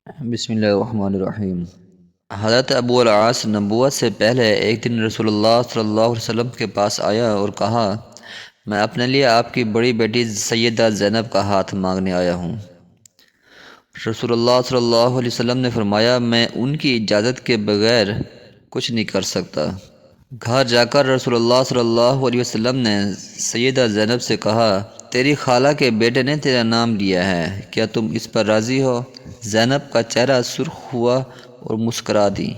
بسم اللہ الرحمن الرحیم۔ حضرت ابو العاص نبوت سے پہلے ایک دن رسول اللہ صلی اللہ علیہ وسلم کے پاس آیا اور کہا، میں اپنے لیے آپ کی بڑی بیٹی سیدہ زینب کا ہاتھ مانگنے آیا ہوں۔ رسول اللہ صلی اللہ علیہ وسلم نے فرمایا، میں ان کی اجازت کے بغیر کچھ نہیں کر سکتا۔ گھر جا کر رسول اللہ صلی اللہ علیہ وسلم نے سیدہ زینب سے کہا، تیری خالہ کے بیٹے نے تیرا نام لیا ہے، کیا تم اس پر راضی ہو؟ زینب کا چہرہ سرخ ہوا اور مسکرا دی۔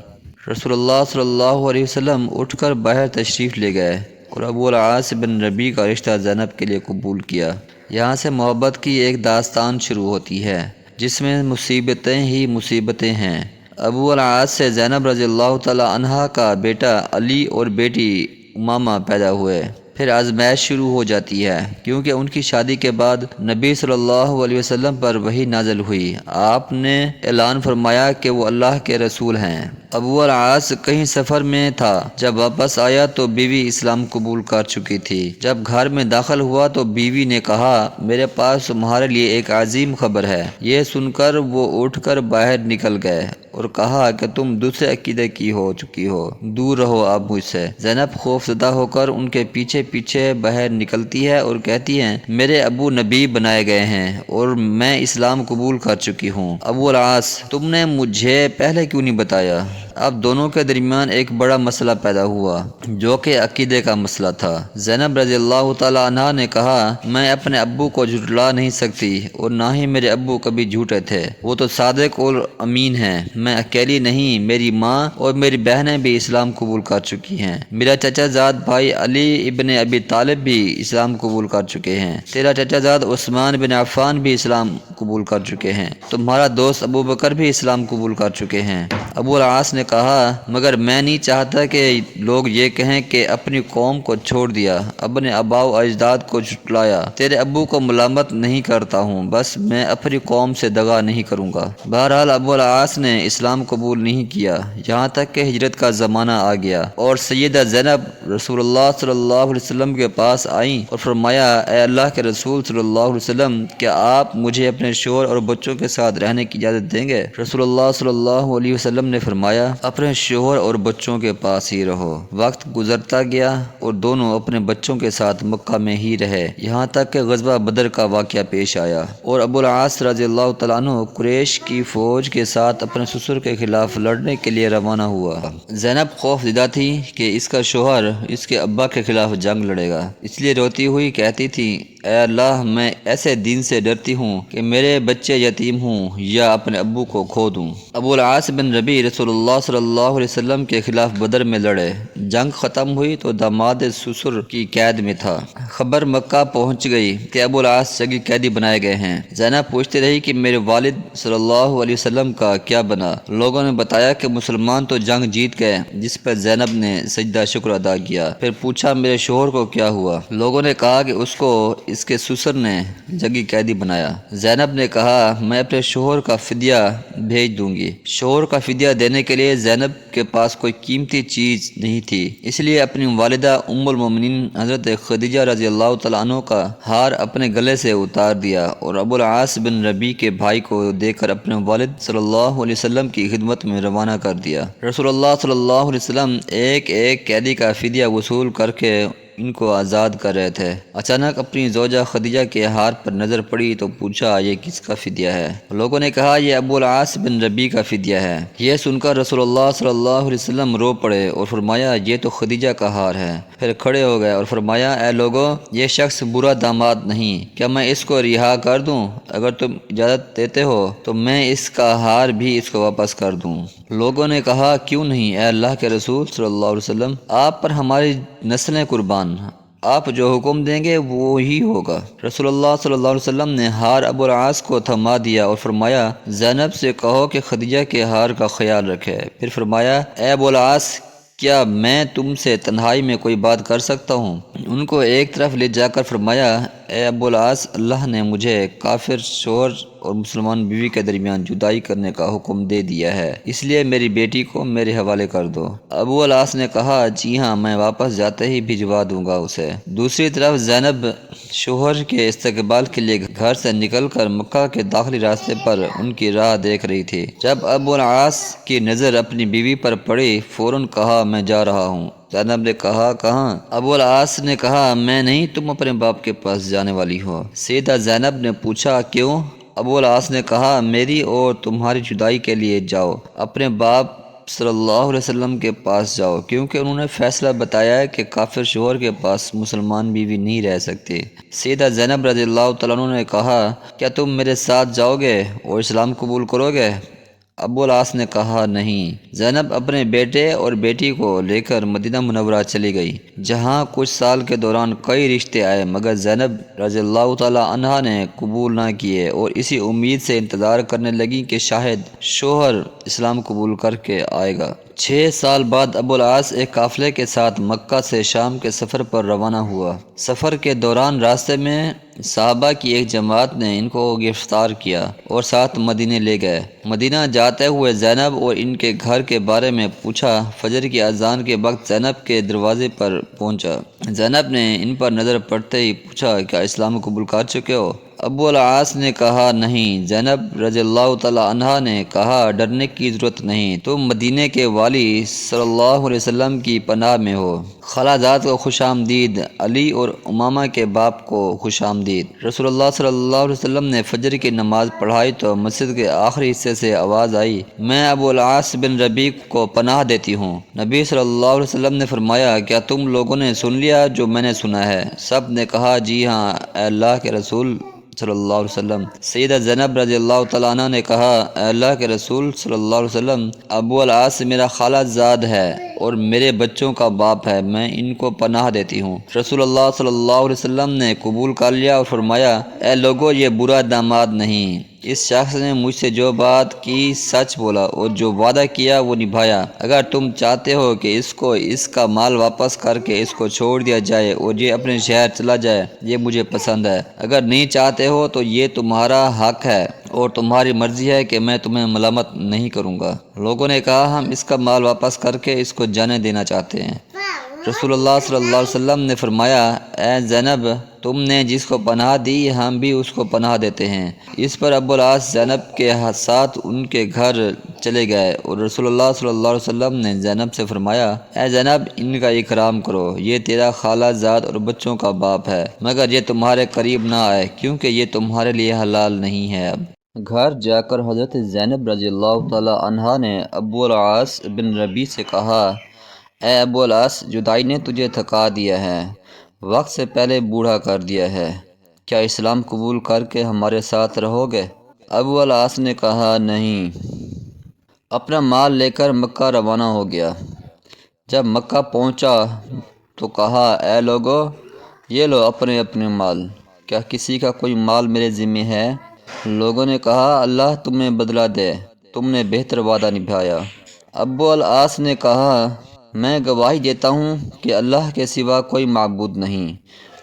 رسول اللہ صلی اللہ علیہ وسلم اٹھ کر باہر تشریف لے گئے اور ابو العاص بن ربیع کا رشتہ زینب کے لیے قبول کیا۔ یہاں سے محبت کی ایک داستان شروع ہوتی ہے جس میں مصیبتیں ہی مصیبتیں ہیں۔ ابو العاص سے زینب رضی اللہ تعالی عنہا کا بیٹا علی اور بیٹی امامہ پیدا ہوئے۔ پھر آزمائش شروع ہو جاتی ہے، کیونکہ ان کی شادی کے بعد نبی صلی اللہ علیہ وسلم پر وحی نازل ہوئی۔ آپ نے اعلان فرمایا کہ وہ اللہ کے رسول ہیں۔ ابو العاص کہیں سفر میں تھا، جب واپس آیا تو بیوی اسلام قبول کر چکی تھی۔ جب گھر میں داخل ہوا تو بیوی نے کہا، میرے پاس تمہارے لیے ایک عظیم خبر ہے۔ یہ سن کر وہ اٹھ کر باہر نکل گئے اور کہا کہ تم دوسرے عقیدے کی ہو چکی ہو، دور رہو اب مجھ سے۔ زینب خوف زدہ ہو کر ان کے پیچھے پیچھے باہر نکلتی ہے اور کہتی ہیں، میرے ابو نبی بنائے گئے ہیں اور میں اسلام قبول کر چکی ہوں۔ ابو العاص، تم نے مجھے پہلے کیوں نہیں بتایا؟ اب دونوں کے درمیان ایک بڑا مسئلہ پیدا ہوا جو کہ عقیدے کا مسئلہ تھا۔ زینب رضی اللہ تعالی عنہا نے کہا، میں اپنے ابو کو جھٹلا نہیں سکتی اور نہ ہی میرے ابو کبھی جھوٹے تھے، وہ تو صادق اور امین ہیں۔ میں اکیلی نہیں، میری ماں اور میری بہنیں بھی اسلام قبول کر چکی ہیں۔ میرا چچا زاد بھائی علی ابن ابی طالب بھی اسلام قبول کر چکے ہیں۔ تیرا چچا زاد عثمان بن عفان بھی اسلام قبول کر چکے ہیں۔ تمہارا دوست ابو بکر بھی اسلام قبول کر چکے ہیں۔ ابو العاص نے کہا، مگر میں نہیں چاہتا کہ لوگ یہ کہیں کہ اپنی قوم کو چھوڑ دیا، اپنے آباء و اجداد کو جھٹلایا۔ تیرے ابو کو ملامت نہیں کرتا ہوں، بس میں اپنی قوم سے دغا نہیں کروں گا۔ بہرحال ابو العاص نے اسلام قبول نہیں کیا، یہاں تک کہ ہجرت کا زمانہ آ گیا اور سیدہ زینب رسول اللہ صلی اللہ علیہ وسلم کے پاس آئیں اور فرمایا، اے اللہ کے رسول صلی اللہ علیہ وسلم، کیا آپ مجھے اپنے شوہر اور بچوں کے ساتھ رہنے کی اجازت دیں گے؟ رسول اللہ صلی اللہ علیہ وسلم نے فرمایا، اپنے شوہر اور بچوں کے پاس ہی رہو۔ وقت گزرتا گیا اور دونوں اپنے بچوں کے ساتھ مکہ میں ہی رہے، یہاں تک کہ غزوہ بدر کا واقعہ پیش آیا اور ابو العاص رضی اللہ تعالیٰ عنہ قریش کی فوج کے ساتھ اپنے سسر کے خلاف لڑنے کے لیے روانہ ہوا۔ زینب خوف زدہ تھی کہ اس کا شوہر اس کے ابا کے خلاف جنگ لڑے گا، اس لیے روتی ہوئی کہتی تھی، اے اللہ، میں ایسے دن سے ڈرتی ہوں کہ میرے بچے یتیم ہوں یا اپنے ابو کو کھو دوں۔ ابو العاص بن ربیع رسول اللہ صلی اللہ علیہ وسلم کے خلاف بدر میں لڑے۔ جنگ ختم ہوئی تو داماد سسر کی قید میں تھا۔ خبر مکہ پہنچ گئی کہ ابو العاص جنگی قیدی بنائے گئے ہیں۔ زینب پوچھتی رہی کہ میرے والد صلی اللہ علیہ وسلم کا کیا بنا؟ لوگوں نے بتایا کہ مسلمان تو جنگ جیت گئے، جس پر زینب نے سجدہ شکر ادا کیا۔ پھر پوچھا، میرے شوہر کو کیا ہوا؟ لوگوں نے کہا کہ اس کو اس کے سسر نے جنگی قیدی بنایا۔ زینب نے کہا، میں اپنے شوہر کا فدیہ بھیج دوں گی۔ شوہر کا فدیہ دینے کے لیے زینب کے پاس کوئی قیمتی چیز نہیں تھی، اس لیے اپنی والدہ ام المومنین حضرت خدیجہ رضی اللہ تعالیٰ عنہ کا ہار اپنے گلے سے اتار دیا اور ابو العاص بن ربیع کے بھائی کو دے کر اپنے والد صلی اللہ علیہ وسلم کی خدمت میں روانہ کر دیا۔ رسول اللہ صلی اللہ علیہ وسلم ایک ایک قیدی کا فدیہ وصول کر کے ان کو آزاد کر رہے تھے۔ اچانک اپنی زوجہ خدیجہ کے ہار پر نظر پڑی تو پوچھا، یہ کس کا فدیہ ہے؟ لوگوں نے کہا، یہ ابو العاص بن ربیع کا فدیہ ہے۔ یہ سن کر رسول اللہ صلی اللہ علیہ وسلم رو پڑے اور فرمایا، یہ تو خدیجہ کا ہار ہے۔ پھر کھڑے ہو گئے اور فرمایا، اے لوگو، یہ شخص برا داماد نہیں، کیا میں اس کو رہا کر دوں؟ اگر تم اجازت دیتے ہو تو میں اس کا ہار بھی اس کو واپس کر دوں۔ لوگوں نے کہا، کیوں نہیں اے اللہ کے رسول صلی اللہ علیہ وسلم، آپ پر ہماری نسلیں قربان، آپ جو حکم دیں گے وہی ہوگا۔ رسول اللہ صلی اللہ علیہ وسلم نے ہار ابو العاص کو تھما دیا اور فرمایا، زینب سے کہو کہ خدیجہ کے ہار کا خیال رکھے۔ پھر فرمایا، اے ابو العاص، کیا میں تم سے تنہائی میں کوئی بات کر سکتا ہوں؟ ان کو ایک طرف لے جا کر فرمایا، اے ابو العاص، اللہ نے مجھے کافر شوہر اور مسلمان بیوی کے درمیان جدائی کرنے کا حکم دے دیا ہے، اس لیے میری بیٹی کو میرے حوالے کر دو۔ ابو العاص نے کہا جی ہاں، میں واپس جاتے ہی بھجوا دوں گا اسے۔ دوسری طرف زینب شوہر کے استقبال کے لیے گھر سے نکل کر مکہ کے داخلی راستے پر ان کی راہ دیکھ رہی تھی۔ جب ابو العاص کی نظر اپنی بیوی پر پڑی، فوراً کہا میں جا رہا ہوں۔ زینب نے کہا کہاں؟ ابو العاص نے کہا میں نہیں، تم اپنے باپ کے پاس جانے والی ہو۔ سیدہ زینب نے پوچھا کیوں؟ ابو العاص نے کہا میری اور تمہاری جدائی کے لیے جاؤ، اپنے باپ صلی اللہ علیہ وسلم کے پاس جاؤ، کیونکہ انہوں نے فیصلہ بتایا ہے کہ کافر شوہر کے پاس مسلمان بیوی نہیں رہ سکتی۔ سیدہ زینب رضی اللہ تعالیٰ عنہ نے کہا کیا تم میرے ساتھ جاؤ گے اور اسلام قبول کرو گے؟ ابو العاص نے کہا نہیں۔ زینب اپنے بیٹے اور بیٹی کو لے کر مدینہ منورہ چلی گئی، جہاں کچھ سال کے دوران کئی رشتے آئے، مگر زینب رضی اللہ تعالی عنہا نے قبول نہ کیے اور اسی امید سے انتظار کرنے لگیں کہ شاید شوہر اسلام قبول کر کے آئے گا۔ 6 سال بعد ابو العاص ایک قافلے کے ساتھ مکہ سے شام کے سفر پر روانہ ہوا۔ سفر کے دوران راستے میں صحابہ کی ایک جماعت نے ان کو گرفتار کیا اور ساتھ مدینے لے گئے۔ مدینہ جاتے ہوئے زینب اور ان کے گھر کے بارے میں پوچھا۔ فجر کی اذان کے وقت زینب کے دروازے پر پہنچا۔ زینب نے ان پر نظر پڑتے ہی پوچھا کیا اسلام قبول کر چکے ہو؟ ابو العاص نے کہا نہیں۔ زینب رضی اللہ تعالی عنہا نے کہا ڈرنے کی ضرورت نہیں، تم مدینے کے والی صلی اللہ علیہ وسلم کی پناہ میں ہو۔ خالہ جات کو خوش آمدید، علی اور امامہ کے باپ کو خوش آمدید۔ رسول اللہ صلی اللہ علیہ وسلم نے فجر کی نماز پڑھائی تو مسجد کے آخری حصے سے آواز آئی میں ابو العاص بن ربیع کو پناہ دیتی ہوں۔ نبی صلی اللہ علیہ وسلم نے فرمایا کیا تم لوگوں نے سن لیا جو میں نے سنا ہے؟ سب نے کہا جی ہاں اے اللہ کے رسول صلی اللہ علیہ وسلم۔ سیدہ زینب رضی اللہ تعالیٰ عنہ نے کہا اے اللہ کے رسول صلی اللہ علیہ وسلم، ابو العاص میرا خالہ زاد ہے اور میرے بچوں کا باپ ہے، میں ان کو پناہ دیتی ہوں۔ رسول اللہ صلی اللہ علیہ وسلم نے قبول کر لیا اور فرمایا اے لوگو یہ برا داماد نہیں، اس شخص نے مجھ سے جو بات کی سچ بولا اور جو وعدہ کیا وہ نبھایا۔ اگر تم چاہتے ہو کہ اس کا مال واپس کر کے اس کو چھوڑ دیا جائے اور یہ اپنے شہر چلا جائے، یہ مجھے پسند ہے۔ اگر نہیں چاہتے ہو تو یہ تمہارا حق ہے اور تمہاری مرضی ہے کہ میں تمہیں ملامت نہیں کروں گا۔ لوگوں نے کہا ہم اس کا مال واپس کر کے اس کو جانے دینا چاہتے ہیں۔ رسول اللہ صلی اللہ علیہ وسلم نے فرمایا اے زینب، تم نے جس کو پناہ دی ہم بھی اس کو پناہ دیتے ہیں۔ اس پر ابو العاص زینب کے ساتھ ان کے گھر چلے گئے اور رسول اللہ صلی اللہ علیہ وسلم نے زینب سے فرمایا اے زینب ان کا اکرام کرو، یہ تیرا خالہ زاد اور بچوں کا باپ ہے، مگر یہ تمہارے قریب نہ آئے کیونکہ یہ تمہارے لیے حلال نہیں ہے۔ اب گھر جا کر حضرت زینب رضی اللہ تعالی عنہا نے ابو العاص بن ربیع سے کہا اے ابو العاص جدائی نے تجھے تھکا دیا ہے، وقت سے پہلے بوڑھا کر دیا ہے، کیا اسلام قبول کر کے ہمارے ساتھ رہو گے؟ ابو العاص نے کہا نہیں۔ اپنا مال لے کر مکہ روانہ ہو گیا۔ جب مکہ پہنچا تو کہا اے لوگو یہ لو اپنے اپنے مال، کیا کسی کا کوئی مال میرے ذمہ ہے؟ لوگوں نے کہا اللہ تمہیں بدلہ دے، تم نے بہتر وعدہ نبھایا۔ ابو العاص نے کہا میں گواہی دیتا ہوں کہ اللہ کے سوا کوئی معبود نہیں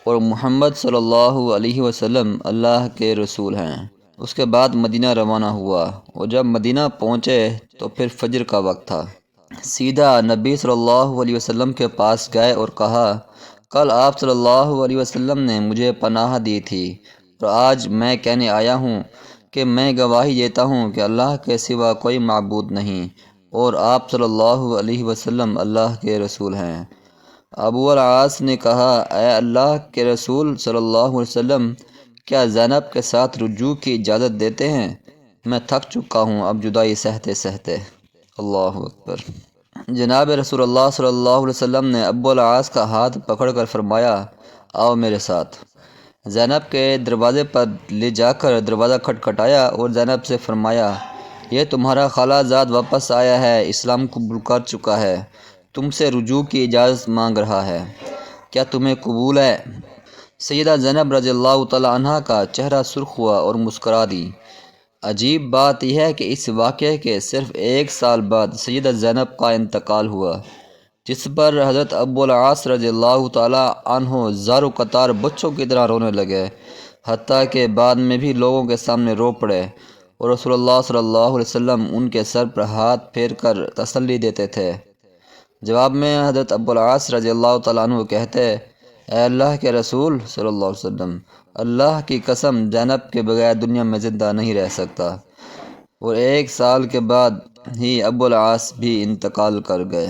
اور محمد صلی اللہ علیہ وسلم اللہ کے رسول ہیں۔ اس کے بعد مدینہ روانہ ہوا اور جب مدینہ پہنچے تو پھر فجر کا وقت تھا۔ سیدھا نبی صلی اللہ علیہ وسلم کے پاس گئے اور کہا کل آپ صلی اللہ علیہ وسلم نے مجھے پناہ دی تھی اور آج میں کہنے آیا ہوں کہ میں گواہی دیتا ہوں کہ اللہ کے سوا کوئی معبود نہیں اور آپ صلی اللہ علیہ وسلم اللہ کے رسول ہیں۔ ابو العاص نے کہا اے اللہ کے رسول صلی اللہ علیہ وسلم، کیا زینب کے ساتھ رجوع کی اجازت دیتے ہیں؟ میں تھک چکا ہوں اب جدائی سہتے سہتے۔ اللہ اکبر۔ جناب رسول اللہ صلی اللہ علیہ وسلم نے ابو العاص کا ہاتھ پکڑ کر فرمایا آؤ میرے ساتھ۔ زینب کے دروازے پر لے جا کر دروازہ کھٹکھٹایا اور زینب سے فرمایا یہ تمہارا خالہ زاد واپس آیا ہے، اسلام قبول کر چکا ہے، تم سے رجوع کی اجازت مانگ رہا ہے، کیا تمہیں قبول ہے؟ سیدہ زینب رضی اللہ تعالی عنہا کا چہرہ سرخ ہوا اور مسکرا دی۔ عجیب بات یہ ہے کہ اس واقعے کے صرف 1 سال بعد سیدہ زینب کا انتقال ہوا، جس پر حضرت ابو العاص رضی اللہ تعالی عنہ زار و قطار بچوں کی طرح رونے لگے۔ حتیٰ کہ بعد میں بھی لوگوں کے سامنے رو پڑے، اور رسول اللہ صلی اللہ علیہ وسلم ان کے سر پر ہاتھ پھیر کر تسلی دیتے تھے۔ جواب میں حضرت ابو العاص رضی اللہ تعالیٰ عنہ کہتے، اے اللہ کے رسول صلی اللہ علیہ وسلم، اللہ کی قسم زینب کے بغیر دنیا میں زندہ نہیں رہ سکتا، اور 1 سال کے بعد ہی ابو العاص بھی انتقال کر گئے۔